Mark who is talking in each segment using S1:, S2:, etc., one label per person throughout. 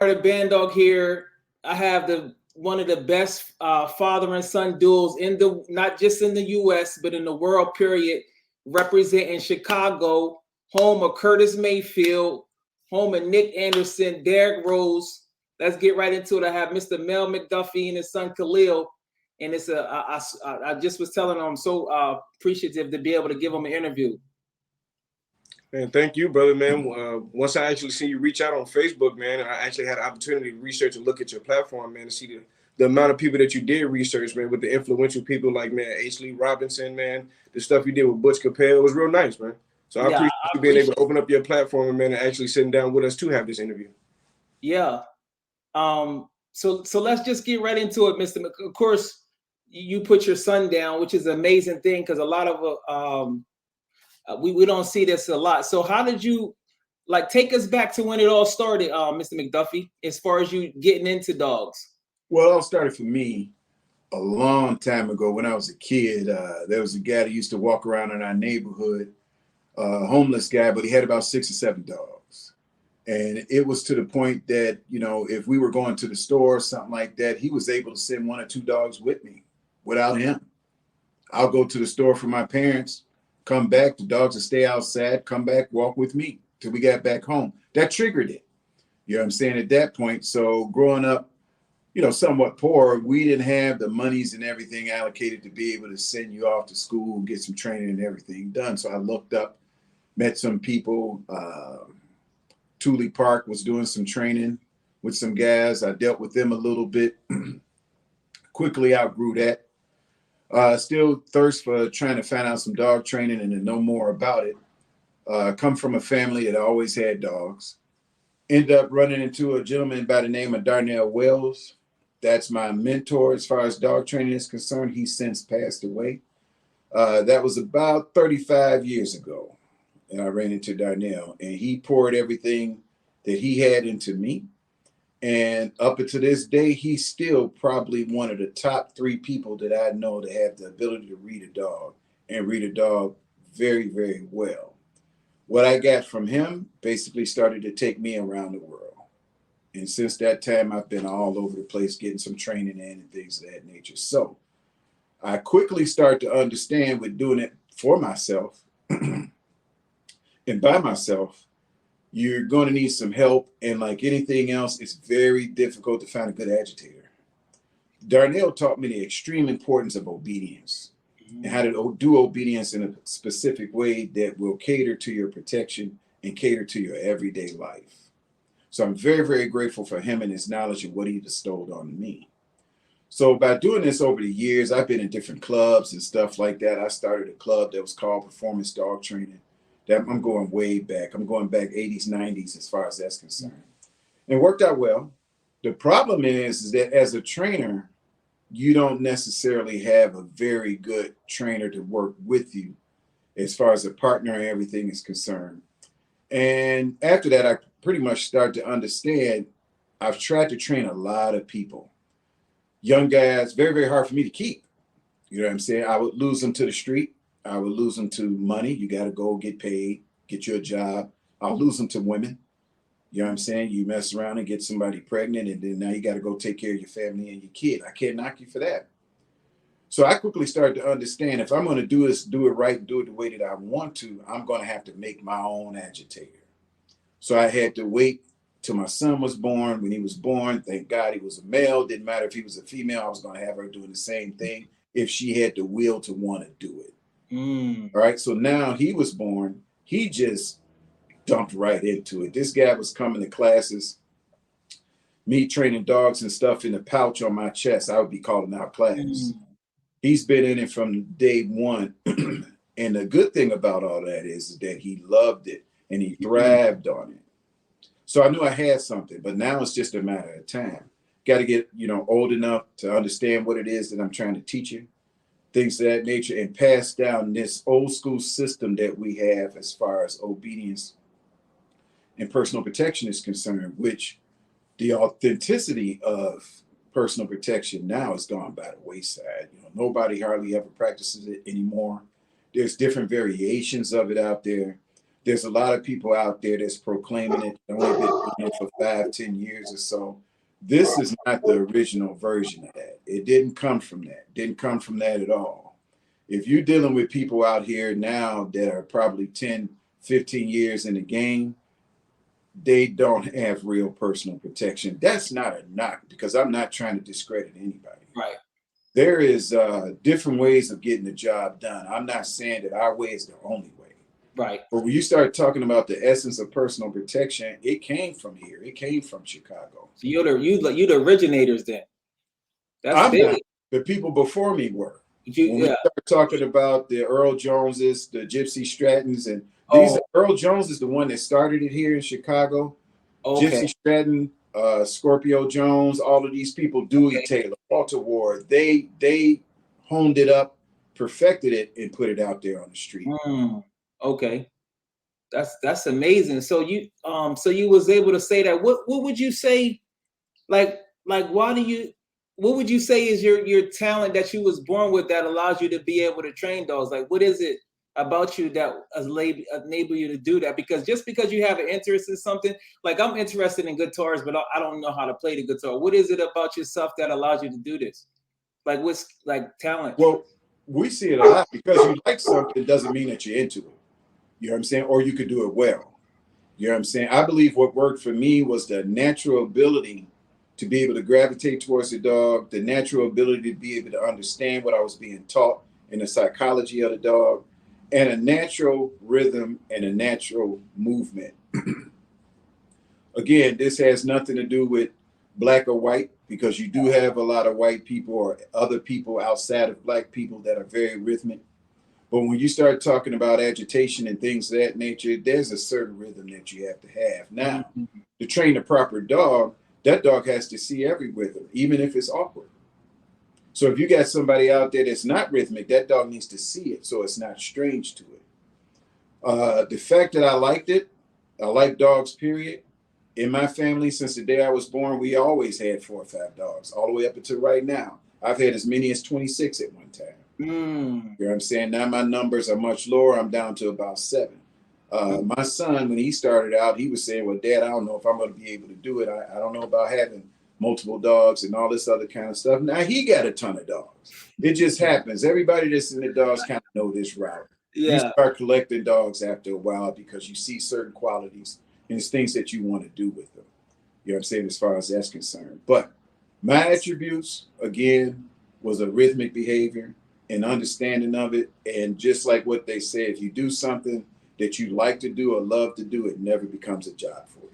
S1: Jaguardabandog here. I have the one of the best father and son duels in the not just in the U.S. but in the world. Period. Representing Chicago, home of Curtis Mayfield, home of Nick Anderson, Derrick Rose. Let's get right into it. I have Mr. Mel McDuffy and his son Khalil, and it's a. I just was telling him I'm so appreciative to be able to give him an interview.
S2: Man, thank you, brother, man. Once I actually see you reach out on Facebook, man, I actually had an opportunity to research and look at your platform, man, to see the amount of people that you did research, man, with the influential people like, man, H. Lee Robinson, man, the stuff you did with Butch Capel. It was real nice, man. So I appreciate you being able to open up your platform, man, and actually sitting down with us to have this interview.
S1: Yeah. So let's just get right into it, Mr. Of course, you put your son down, which is an amazing thing because a lot of we don't see this a lot. So how did you take us back to when it all started, Mr. McDuffy, as far as you getting into dogs?
S3: Well, it all started for me a long time ago when I was a kid. There was a guy that used to walk around in our neighborhood, homeless guy, but he had about 6 or 7 dogs. And it was to the point that, if we were going to the store or something like that, he was able to send 1 or 2 dogs with me without him. I'll go to the store for my parents, come back, the dogs will stay outside, come back, walk with me till we got back home. That triggered it. You know what I'm saying? At that point, so growing up, somewhat poor, we didn't have the monies and everything allocated to be able to send you off to school, get some training and everything done. So I looked up, met some people. Thule Park was doing some training with some guys. I dealt with them a little bit. Quickly outgrew that. Still thirst for trying to find out some dog training and to know more about it. Come from a family that always had dogs. End up running into a gentleman by the name of Darnell Wells. That's my mentor as far as dog training is concerned. He's since passed away. That was about 35 years ago. And I ran into Darnell, and he poured everything that he had into me. And up until this day, he's still probably one of the top 3 people that I know to have the ability to read a dog and read a dog very, very well. What I got from him basically started to take me around the world. And since that time, I've been all over the place getting some training in and things of that nature. So I quickly start to understand with doing it for myself and by myself, you're going to need some help. And like anything else, it's very difficult to find a good agitator. Darnell taught me the extreme importance of obedience and how to do obedience in a specific way that will cater to your protection and cater to your everyday life. So I'm very, very grateful for him and his knowledge of what he bestowed on me. So by doing this over the years, I've been in different clubs and stuff like that. I started a club that was called Performance Dog Training. That I'm going way back. I'm going back 80s, 90s as far as that's concerned. And it worked out well. The problem is that as a trainer, you don't necessarily have a very good trainer to work with you as far as a partner and everything is concerned. And after that, I pretty much started to understand I've tried to train a lot of people. Young guys, very, very hard for me to keep. You know what I'm saying? I would lose them to the street. I would lose them to money. You got to go get paid, get you a job. I'll lose them to women. You know what I'm saying? You mess around and get somebody pregnant, and then now you got to go take care of your family and your kid. I can't knock you for that. So I quickly started to understand if I'm going to do this, do it right, do it the way that I want to, I'm going to have to make my own agitator. So I had to wait till my son was born. When he was born, thank God he was a male. Didn't matter if he was a female. I was going to have her doing the same thing if she had the will to want to do it. All right. So now he was born. He just dumped right into it. This guy was coming to classes, me training dogs and stuff in the pouch on my chest. I would be calling out class. He's been in it from day one. And the good thing about all that is that he loved it and he thrived on it. So I knew I had something, but now it's just a matter of time. Got to get, old enough to understand what it is that I'm trying to teach you. Things of that nature, and pass down this old school system that we have as far as obedience and personal protection is concerned, which the authenticity of personal protection now is gone by the wayside. Nobody hardly ever practices it anymore. There's different variations of it out there. There's a lot of people out there that's proclaiming it, only been doing it for 5-10 years or so. This is not the original version of that. It didn't come from that. Didn't come from that at all. If you're dealing with people out here now that are probably 10, 15 years in the game, they don't have real personal protection. That's not a knock, because I'm not trying to discredit anybody.
S1: Right.
S3: There is different ways of getting the job done. I'm not saying that our way is the only way.
S1: Right.
S3: But when you start talking about the essence of personal protection, it came from here. It came from Chicago.
S1: So you're the originators then. That's big.
S3: Not. The people before me were.
S1: When
S3: we start talking about the Earl Joneses, the Gypsy Strattons, and these Earl Jones is the one that started it here in Chicago. Okay. Gypsy Stratton, Scorpio Jones, all of these people, Dewey Taylor, Walter Ward, they honed it up, perfected it, and put it out there on the street.
S1: Okay. That's amazing. So you was able to say that. What would you say, like what would you say is your talent that you was born with that allows you to be able to train dogs? Like, what is it about you that enable you to do that? Because just because you have an interest in something, like I'm interested in guitars, but I don't know how to play the guitar. What is it about yourself that allows you to do this? Like, what's like talent?
S3: Well, we see it a lot. Because you like something doesn't mean that you're into it. You know what I'm saying? Or you could do it well. You know what I'm saying? I believe what worked for me was the natural ability to be able to gravitate towards the dog, the natural ability to be able to understand what I was being taught in the psychology of the dog, and a natural rhythm and a natural movement. Again, this has nothing to do with black or white, because you do have a lot of white people or other people outside of black people that are very rhythmic. But when you start talking about agitation and things of that nature, there's a certain rhythm that you have to have. Now, to train a proper dog, that dog has to see every rhythm, even if it's awkward. So if you got somebody out there that's not rhythmic, that dog needs to see it so it's not strange to it. The fact that I liked it, I like dogs, period. In my family, since the day I was born, we always had 4 or 5 dogs, all the way up until right now. I've had as many as 26 at one time. You know what I'm saying? Now my numbers are much lower. I'm down to about 7. My son, when he started out, he was saying, well, Dad, I don't know if I'm going to be able to do it. I don't know about having multiple dogs and all this other kind of stuff. Now he got a ton of dogs. It just happens. Everybody that's in the dogs kind of know this route. Yeah. You start collecting dogs after a while because you see certain qualities and it's things that you want to do with them. You know what I'm saying? As far as that's concerned. But my attributes, again, was a rhythmic behavior and understanding of it. And just like what they say, if you do something that you like to do or love to do, it never becomes a job for you.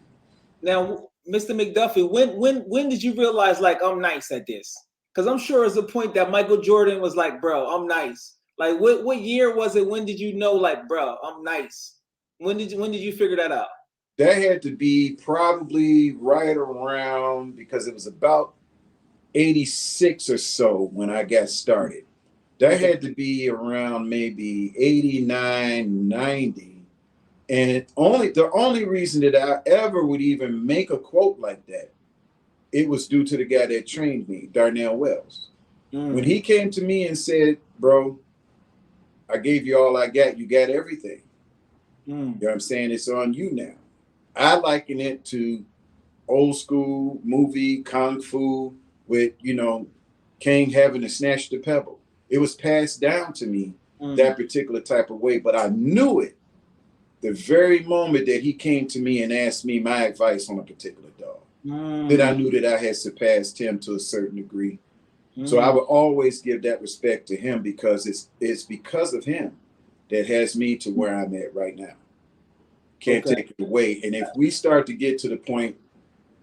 S1: Now, Mr. McDuffy, when did you realize, like, I'm nice at this? Because I'm sure it's a point that Michael Jordan was like, bro, I'm nice. Like, what year was it? When did you know, like, bro, I'm nice? When did you figure that out?
S3: That had to be probably right around, because it was about 86 or so when I got started. That had to be around maybe 89, 90. And the only reason that I ever would even make a quote like that, it was due to the guy that trained me, Darnell Wells. When he came to me and said, bro, I gave you all I got. You got everything. You know what I'm saying? It's on you now. I liken it to old school movie Kung Fu with, King having to snatch the pebble. It was passed down to me that particular type of way, but I knew it the very moment that he came to me and asked me my advice on a particular dog. Then I knew that I had surpassed him to a certain degree. So I would always give that respect to him, because it's because of him that has me to where I'm at right now. Can't take it away. And if we start to get to the point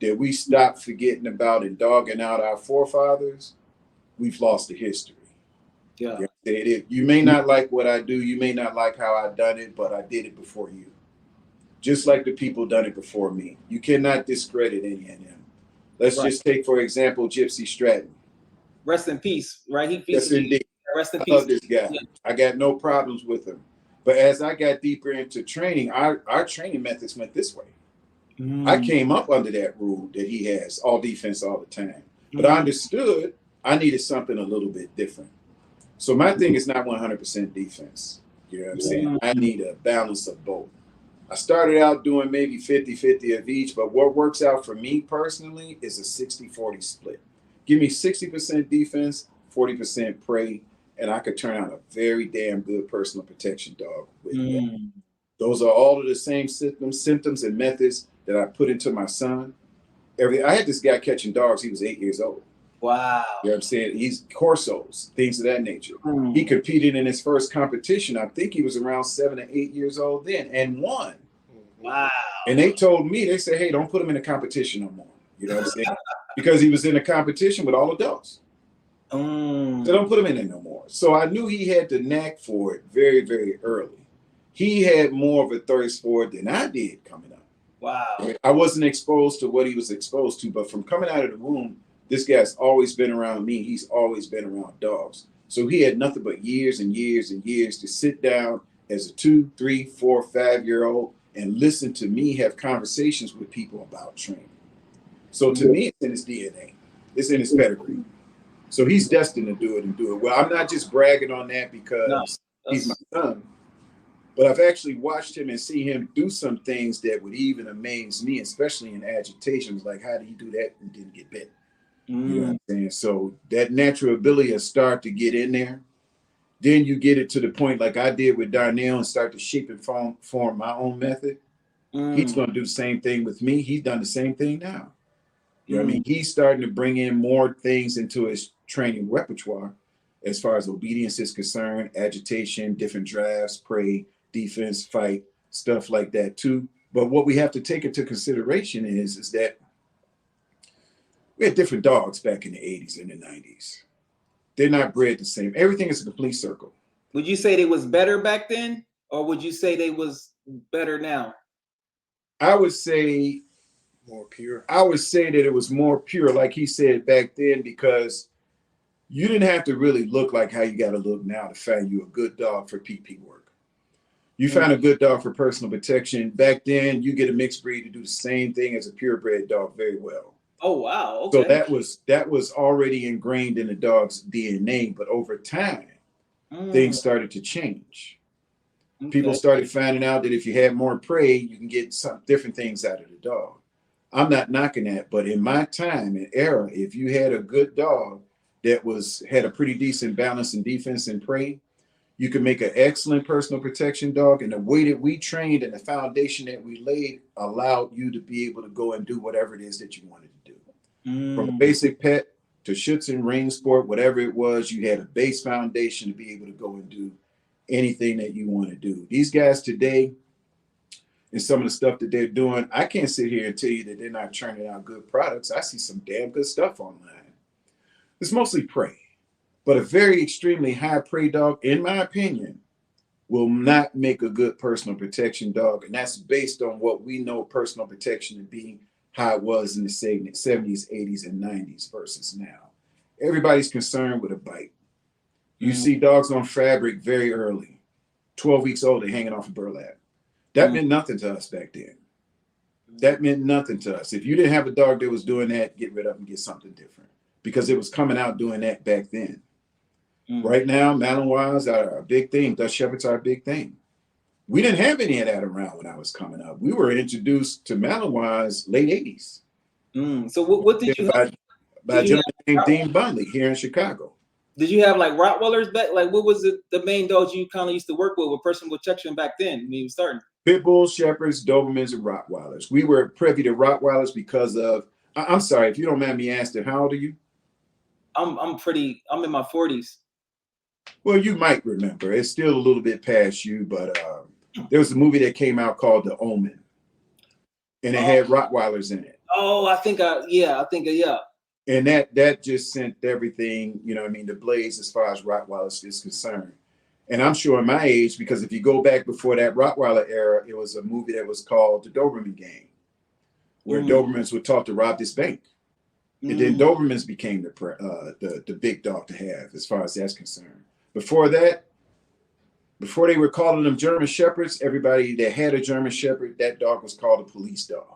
S3: that we stop forgetting about and dogging out our forefathers, we've lost the history. Yeah. You may not like what I do. You may not like how I done it, but I did it before you. Just like the people done it before me. You cannot discredit any of them. Let's just take, for example, Gypsy Stratton.
S1: Rest in peace, right?
S3: Yes, indeed.
S1: Rest in
S3: I
S1: peace.
S3: love this guy. Yeah. I got no problems with him. But as I got deeper into training, our training methods went this way. I came up under that rule that he has, all defense all the time. But I understood I needed something a little bit different. So my thing is not 100% defense. You know what I'm saying? I need a balance of both. I started out doing maybe 50-50 of each, but what works out for me personally is a 60-40 split. Give me 60% defense, 40% prey, and I could turn out a very damn good personal protection dog with that. Those are all of the same symptoms and methods that I put into my son. I had this guy catching dogs. He was 8 years old.
S1: Wow.
S3: You know what I'm saying? He's corsos, things of that nature. He competed in his first competition. I think he was around 7 or 8 years old then and won.
S1: Wow.
S3: And they told me, they said, hey, don't put him in a competition no more. You know what I'm saying? Because he was in a competition with all adults. So don't put him in there no more. So I knew he had the knack for it very, very early. He had more of a thirst for it than I did coming up.
S1: Wow.
S3: I wasn't exposed to what he was exposed to, but from coming out of the womb, this guy's always been around me. He's always been around dogs. So he had nothing but years and years and years to sit down as a 2, 3, 4, 5-year-old and listen to me have conversations with people about training. So to me, it's in his DNA. It's in his pedigree. So he's destined to do it and do it well. I'm not just bragging on that because he's my son, but I've actually watched him and see him do some things that would even amaze me, especially in agitations. Like, how did he do that and didn't get bit? You know what I'm saying? So that natural ability to start to get in there. Then you get it to the point like I did with Darnell and start to shape and form my own method. He's going to do the same thing with me. He's done the same thing now. You know what I mean? He's starting to bring in more things into his training repertoire as far as obedience is concerned, agitation, different drafts, prey, defense, fight, stuff like that too. But what we have to take into consideration is that we had different dogs back in the 80s and the 90s. They're not bred the same. Everything is a complete circle.
S1: Would you say they was better back then, or would you say they was better now?
S3: I would say
S2: more pure.
S3: I would say that it was more pure, like he said back then, because you didn't have to really look like how you got to look now to find you a good dog for PP work. You find a good dog for personal protection. Back then, you get a mixed breed to do the same thing as a purebred dog very well.
S1: Oh, wow. Okay.
S3: So that was already ingrained in the dog's DNA, but over time, things started to change. Okay. People started finding out that if you had more prey, you can get some different things out of the dog. I'm not knocking that, but in my time and era, if you had a good dog that had a pretty decent balance in defense and prey, you could make an excellent personal protection dog. And the way that we trained and the foundation that we laid allowed you to be able to go and do whatever it is that you wanted to do. From a basic pet to Schutz and ring sport, whatever it was, you had a base foundation to be able to go and do anything that you want to do. These guys today and some of the stuff that they're doing, I can't sit here and tell you that they're not churning out good products. I see some damn good stuff online. It's mostly prey, but a very extremely high prey dog, in my opinion, will not make a good personal protection dog. And that's based on what we know personal protection to be, how it was in the 70s, 80s, and 90s versus now. Everybody's concerned with a bite. You see dogs on fabric very early. 12 weeks old, they're hanging off a burlap. That meant nothing to us back then. That meant nothing to us. If you didn't have a dog that was doing that, get rid of and get something different, because it was coming out doing that back then. Right now, Malinois are a big thing. Dutch Shepherds are a big thing. We didn't have any of that around when I was coming up. We were introduced to Malinois late 80s.
S1: So what did you have?
S3: By a gentleman named Dean Bunley here in Chicago.
S1: Did you have like Rottweilers back? Like, what was the main dogs you kind of used to work with personal protection back then when you were starting?
S3: Pitbulls, Shepherds, Dobermans, and Rottweilers. We were privy to Rottweilers because of, I'm sorry, if you don't mind me asking, how old are you?
S1: I'm in my 40s.
S3: Well, you might remember. It's still a little bit past you, but there was a movie that came out called The Omen, and it had Rottweilers in it.
S1: Oh, I think.
S3: And that just sent everything, you know what I mean, the blaze as far as Rottweilers is concerned. And I'm sure in my age, because if you go back before that Rottweiler era, it was a movie that was called The Doberman Gang, where Dobermans were taught to rob this bank. And then Dobermans became the big dog to have as far as that's concerned. Before that, before they were calling them German Shepherds, everybody that had a German Shepherd, that dog was called a police dog.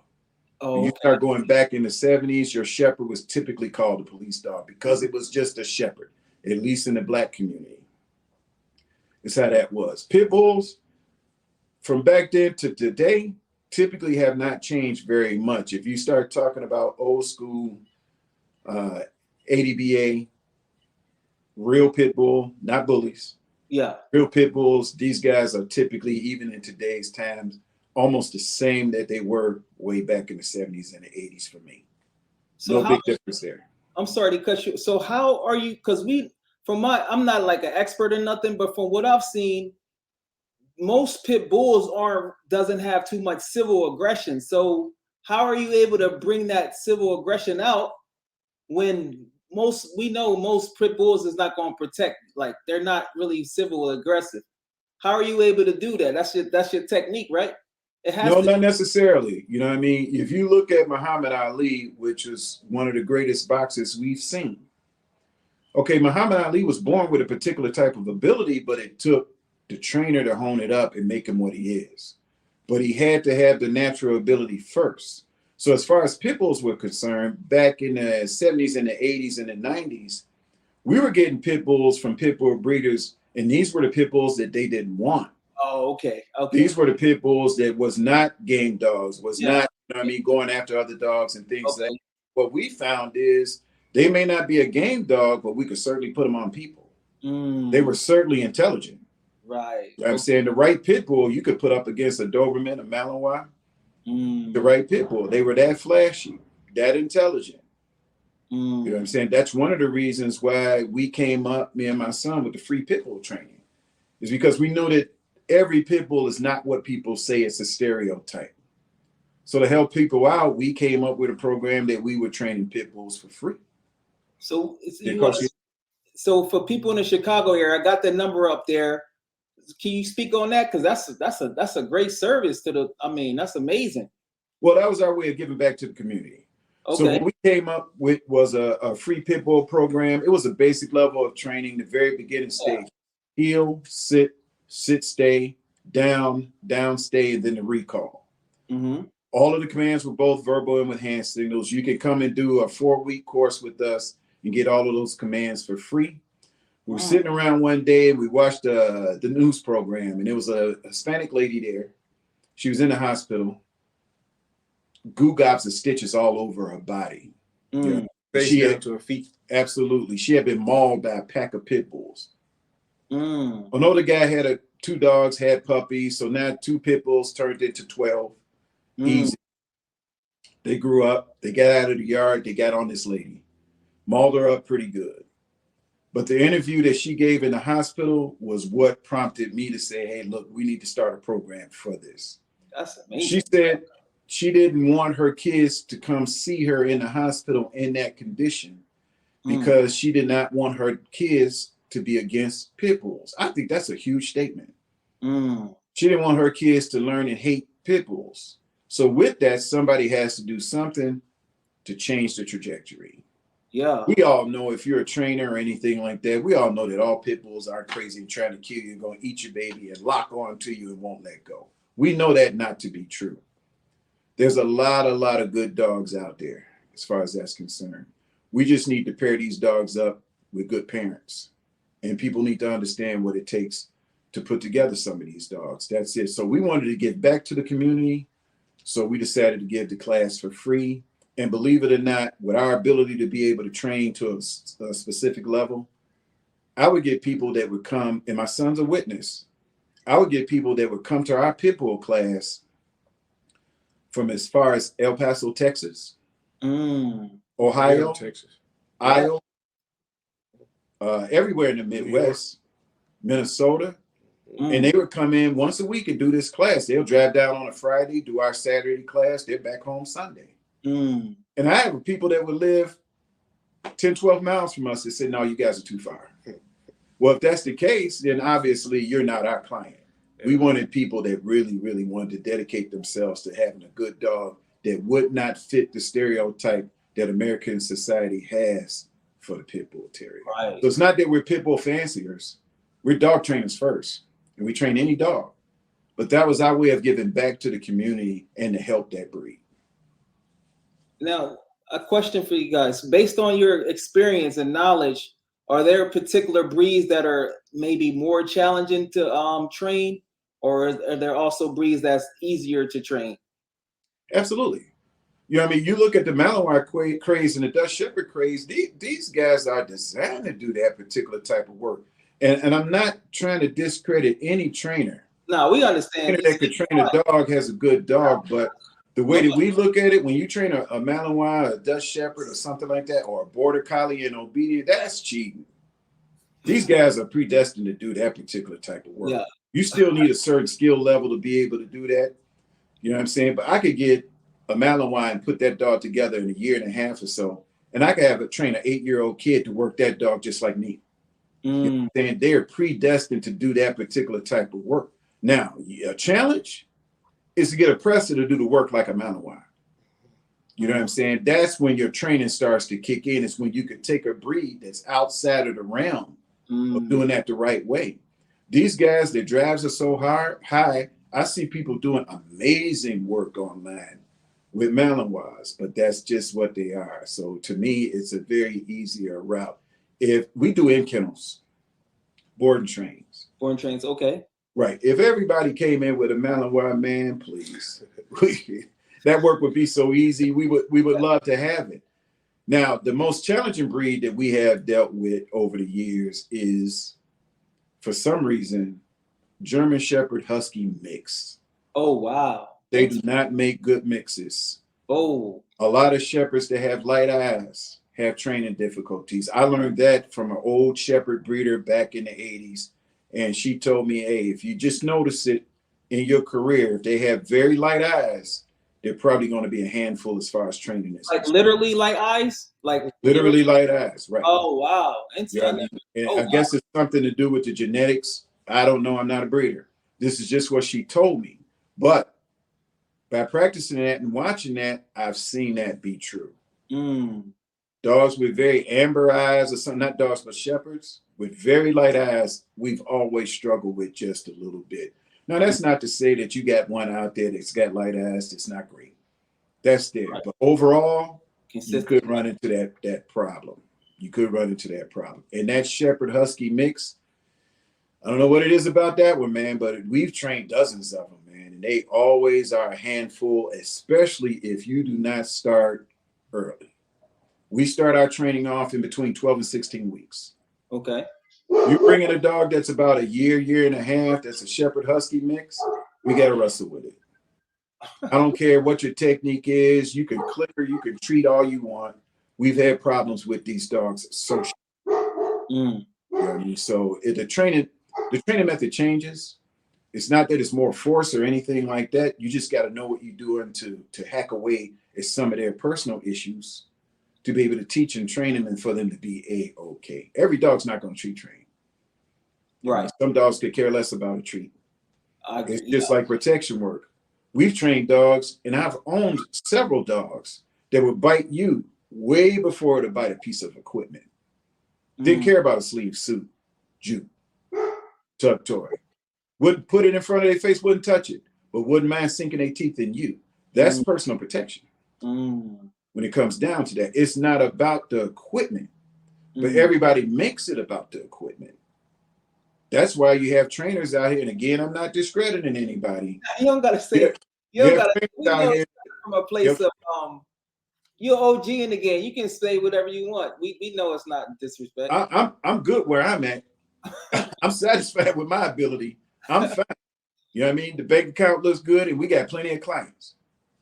S3: Oh, you start going back in the 70s, your Shepherd was typically called a police dog because it was just a Shepherd, at least in the Black community. That's how that was. Pitbulls, from back then to today typically have not changed very much. If you start talking about old school ADBA, real pit bull, not bullies.
S1: Yeah.
S3: Real pit bulls, these guys are typically, even in today's times, almost the same that they were way back in the 70s and the 80s for me.
S1: So
S3: no big difference there.
S1: I'm sorry to cut you. So how are you? Because I'm not like an expert in nothing, but from what I've seen, most pit bulls doesn't have too much civil aggression. So how are you able to bring that civil aggression out when we know most pit bulls is not going to protect, like they're not really civil aggressive? How are you able to do that? That's your technique, right?
S3: No, not necessarily. You know what I mean? If you look at Muhammad Ali, which is one of the greatest boxers we've seen. Okay, Muhammad Ali was born with a particular type of ability, but it took the trainer to hone it up and make him what he is. But he had to have the natural ability first. So as far as pit bulls were concerned, back in the 70s and the 80s and the 90s, we were getting pit bulls from pit bull breeders, and these were the pit bulls that they didn't want.
S1: Oh, okay.
S3: These were the pit bulls that was not game dogs, was not, you know what I mean, going after other dogs and things like that. What we found is they may not be a game dog, but we could certainly put them on people. They were certainly intelligent.
S1: Right.
S3: You know I'm saying the right pit bull you could put up against a Doberman, a Malinois, the right pit bull. They were that flashy, that intelligent. You know what I'm saying? That's one of the reasons why we came up, me and my son, with the free pit bull training, is because we know that every pit bull is not what people say. It's a stereotype. So to help people out, we came up with a program that we were training pit bulls for free.
S1: So for people in the Chicago area, I got the number up there. Can you speak on that? Because that's a great service that's amazing.
S3: Well, that was our way of giving back to the community. Okay. So what we came up with was a free pit bull program. It was a basic level of training, the very beginning stage. Heel, sit, stay, down, stay, and then the recall. All of the commands were both verbal and with hand signals. You can come and do a 4-week course with us and get all of those commands for free. We were sitting around one day and we watched the news program, and there was a Hispanic lady there. She was in the hospital. Goo gobs and stitches all over her body. She had to her feet. Absolutely. She had been mauled by a pack of pit bulls. Another guy had 2 dogs, had puppies. So now 2 pit bulls turned into 12. Easy. They grew up. They got out of the yard. They got on this lady. Mauled her up pretty good. But the interview that she gave in the hospital was what prompted me to say, hey, look, we need to start a program for this.
S1: That's amazing.
S3: She said she didn't want her kids to come see her in the hospital in that condition because she did not want her kids to be against pit bulls. I think that's a huge statement. She didn't want her kids to learn and hate pit bulls. So with that, somebody has to do something to change the trajectory. Yeah. We all know, if you're a trainer or anything like that, we all know that all pit bulls aren't crazy and trying to kill you and going to eat your baby and lock on to you and won't let go. We know that not to be true. There's a lot of good dogs out there as far as that's concerned. We just need to pair these dogs up with good parents. And people need to understand what it takes to put together some of these dogs. That's it. So we wanted to give back to the community. So we decided to give the class for free. And believe it or not, with our ability to be able to train to a specific level, I would get people that would come, and my son's a witness. I would get people that would come to our pit bull class from as far as El Paso, Texas, Ohio, Texas, Iowa, everywhere in the Midwest, Minnesota. And they would come in once a week and do this class. They'll drive down on a Friday, do our Saturday class. They're back home Sunday. And I have people that would live 10, 12 miles from us that said, no, you guys are too far. Well, if that's the case, then obviously you're not our client. We wanted people that really, really wanted to dedicate themselves to having a good dog that would not fit the stereotype that American society has for the pit bull terrier. Right. So it's not that we're pit bull fanciers. We're dog trainers first, and we train any dog. But that was our way of giving back to the community and to help that breed.
S1: Now, a question for you guys. Based on your experience and knowledge, are there particular breeds that are maybe more challenging to train or are there also breeds that's easier to train?
S3: Absolutely. You know what I mean? You look at the Malinois craze and the Dutch Shepherd craze, these guys are designed to do that particular type of work. And I'm not trying to discredit any trainer.
S1: No, we understand.
S3: Trainer that could train a dog has a good dog, but the way that we look at it, when you train a Malinois, a Dutch Shepherd, or something like that, or a Border Collie and obedient, that's cheating. These guys are predestined to do that particular type of work.
S1: Yeah.
S3: You still need a certain skill level to be able to do that. You know what I'm saying? But I could get a Malinois and put that dog together in a year and a half or so, and I could train an 8-year-old kid to work that dog just like me. You know what I'm saying? They're predestined to do that particular type of work. Now, a challenge is to get a presser to do the work like a Malinois. You know what I'm saying? That's when your training starts to kick in. It's when you could take a breed that's outside of the realm of doing that the right way. These guys, their drives are so high. I see people doing amazing work online with Malinois, but that's just what they are. So to me, it's a very easier route. If we do in kennels, boarding trains.
S1: Boarding trains, okay.
S3: Right. If everybody came in with a Malinois, man, please, that work would be so easy. We would love to have it. Now, the most challenging breed that we have dealt with over the years is, for some reason, German Shepherd Husky mix.
S1: Oh, wow.
S3: They do not make good mixes.
S1: Oh.
S3: A lot of shepherds that have light eyes have training difficulties. I learned that from an old shepherd breeder back in the 80s. And she told me, hey, if you just notice it in your career, if they have very light eyes, they're probably going to be a handful as far as training is.
S1: Like literally light eyes? Like
S3: literally light eyes, right.
S1: Oh, wow.
S3: Yeah, I guess it's something to do with the genetics. I don't know. I'm not a breeder. This is just what she told me. But by practicing that and watching that, I've seen that be true. Dogs with very amber eyes, or something, not dogs, but shepherds with very light eyes, we've always struggled with just a little bit. Now, that's not to say that you got one out there that's got light eyes that's not great. That's there. Right. But overall, you could run into that problem. You could run into that problem. And that Shepherd Husky mix, I don't know what it is about that one, man, but we've trained dozens of them, man. And they always are a handful, especially if you do not start early. We start our training off in between 12 and 16 weeks.
S1: Okay.
S3: You bring in a dog that's about a year and a half, that's a Shepherd Husky mix, we got to wrestle with it. I don't care what your technique is. You can clicker, you can treat all you want. We've had problems with these dogs socially. You know what I mean? So if the training method changes. It's not that it's more force or anything like that. You just got to know what you're doing to hack away at some of their personal issues, to be able to teach and train them and for them to be A-okay. Every dog's not going to treat train.
S1: Right.
S3: Some dogs could care less about a treat. It's just like protection work. We've trained dogs, and I've owned several dogs that would bite you way before to bite a piece of equipment. Didn't care about a sleeve suit, jute, tuck toy. Wouldn't put it in front of their face, wouldn't touch it, but wouldn't mind sinking their teeth in you. That's personal protection. When it comes down to that, it's not about the equipment, but everybody makes it about the equipment. That's why you have trainers out here. And again, I'm not discrediting anybody.
S1: You don't got to say it. You don't got to from a place of you're OG in the game. You can say whatever you want. We know it's not disrespect.
S3: I'm good where I'm at. I'm satisfied with my ability. I'm fine. You know what I mean? The bank account looks good and we got plenty of clients.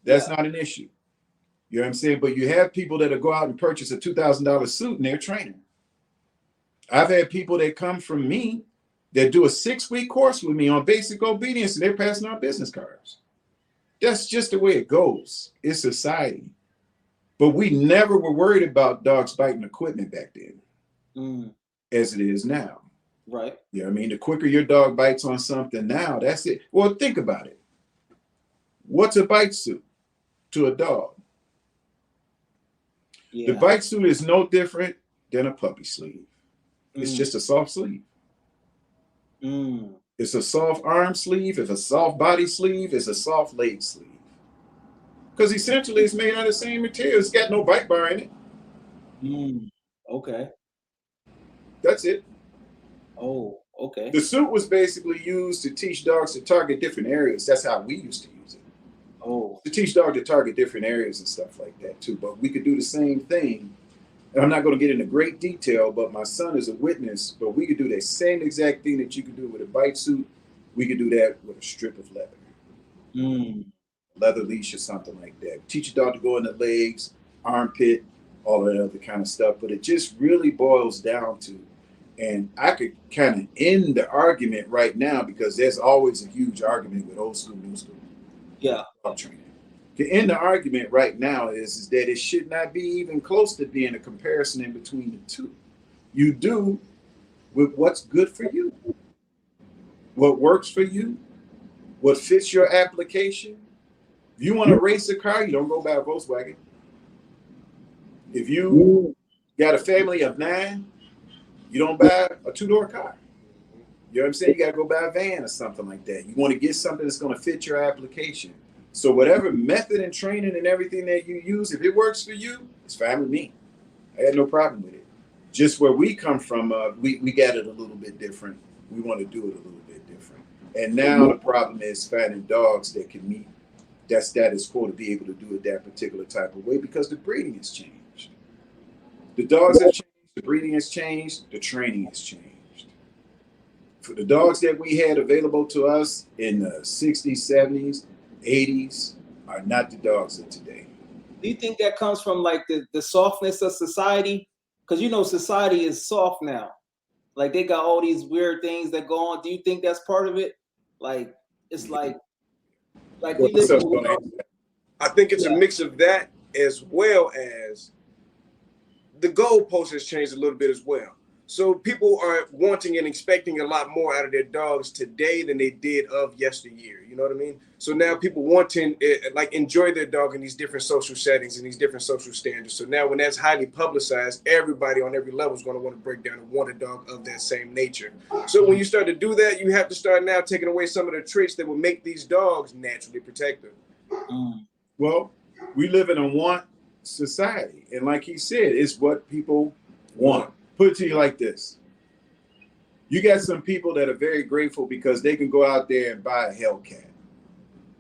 S3: That's not an issue. You know what I'm saying? But you have people that'll go out and purchase a $2,000 suit and they're training. I've had people that come from me that do a 6-week course with me on basic obedience and they're passing out business cards. That's just the way it goes. It's society. But we never were worried about dogs biting equipment back then as it is now.
S1: Right.
S3: You know what I mean? The quicker your dog bites on something now, that's it. Well, think about it. What's a bite suit to a dog? The bite suit is no different than a puppy sleeve. It's just a soft sleeve. It's a soft arm sleeve. It's a soft body sleeve. It's a soft leg sleeve. Because essentially it's made out of the same material. It's got no bite bar in it.
S1: Okay.
S3: That's it.
S1: Oh, Okay.
S3: The suit was basically used to teach dogs to target different areas. That's how we used to use it.
S1: Oh.
S3: To teach dogs to target different areas and stuff like that too. But we could do the same thing. And I'm not going to get into great detail, but my son is a witness. But we could do that same exact thing that you could do with a bite suit. We could do that with a strip of leather. Leather leash or something like that. Teach your dog to go in the legs, armpit, all of that other kind of stuff. But it just really boils down to, and I could kind of end the argument right now because there's always a huge argument with old school, new school.
S1: Yeah.
S3: Dog training. To end the argument right now is that it should not be even close to being a comparison in between the two. You do with what's good for you, what works for you, what fits your application. If you want to race a car, you don't go buy a Volkswagen. If you got a family of 9, you don't buy a 2-door car. You know what I'm saying? You got to go buy a van or something like that. You want to get something that's going to fit your application. So whatever method and training and everything that you use, if it works for you, it's fine with me. I had no problem with it. Just where we come from, we got it a little bit different. We want to do it a little bit different. And now the problem is finding dogs that can meet that status quo to be able to do it that particular type of way because the breeding has changed. The dogs have changed, the breeding has changed, the training has changed. For the dogs that we had available to us in the 60s, 70s, 80s are not the dogs of today.
S1: Do you think that comes from like the softness of society? Because you know society is soft now. Like they got all these weird things that go on. Do you think that's part of it? Like it's like we live in a world.
S2: I think it's a mix of that as well as the goalpost has changed a little bit as well. So people are wanting and expecting a lot more out of their dogs today than they did of yesteryear. You know what I mean? So now people wanting like enjoy their dog in these different social settings and these different social standards. So now when that's highly publicized, everybody on every level is going to want to break down and want a dog of that same nature. So when you start to do that, you have to start now taking away some of the traits that will make these dogs naturally protective.
S3: Well, we live in a want society. And like he said, it's what people want. Put it to you like this. You got some people that are very grateful because they can go out there and buy a Hellcat.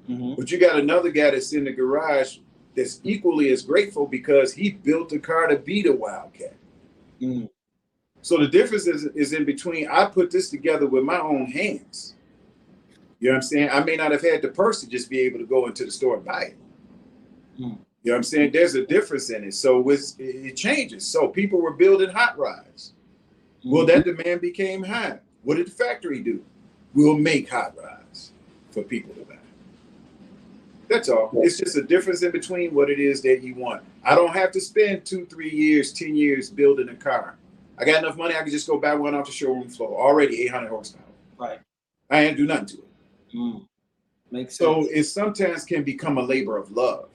S3: But you got another guy that's in the garage that's equally as grateful because he built a car to beat a Wildcat. So the difference is in between. I put this together with my own hands. You know what I'm saying? I may not have had the purse to just be able to go into the store and buy it. You know what I'm saying? There's a difference in it. So it changes. So people were building hot rods. Well, that demand became high. What did the factory do? We'll make hot rods for people to buy. That's all. It's just a difference in between what it is that you want. I don't have to spend 2, 3 years, 10 years building a car. I got enough money, I can just go buy one off the showroom floor. Already 800 horsepower.
S1: Right.
S3: I ain't do nothing to it.
S1: Makes sense.
S3: So it sometimes can become a labor of love.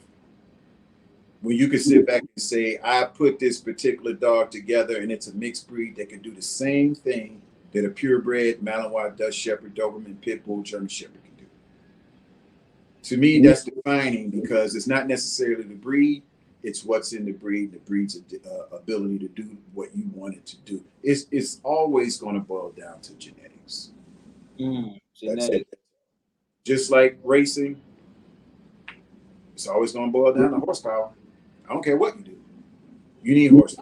S3: When you can sit back and say, I put this particular dog together and it's a mixed breed that can do the same thing that a purebred Malinois, Dutch Shepherd, Doberman, Pitbull, German Shepherd can do. To me, that's defining because it's not necessarily the breed, it's what's in the breed, the breed's ability to do what you want it to do. It's always going to boil down to genetics. That's it. Just like racing, it's always going to boil down to horsepower. I don't care what you do. You need horsepower.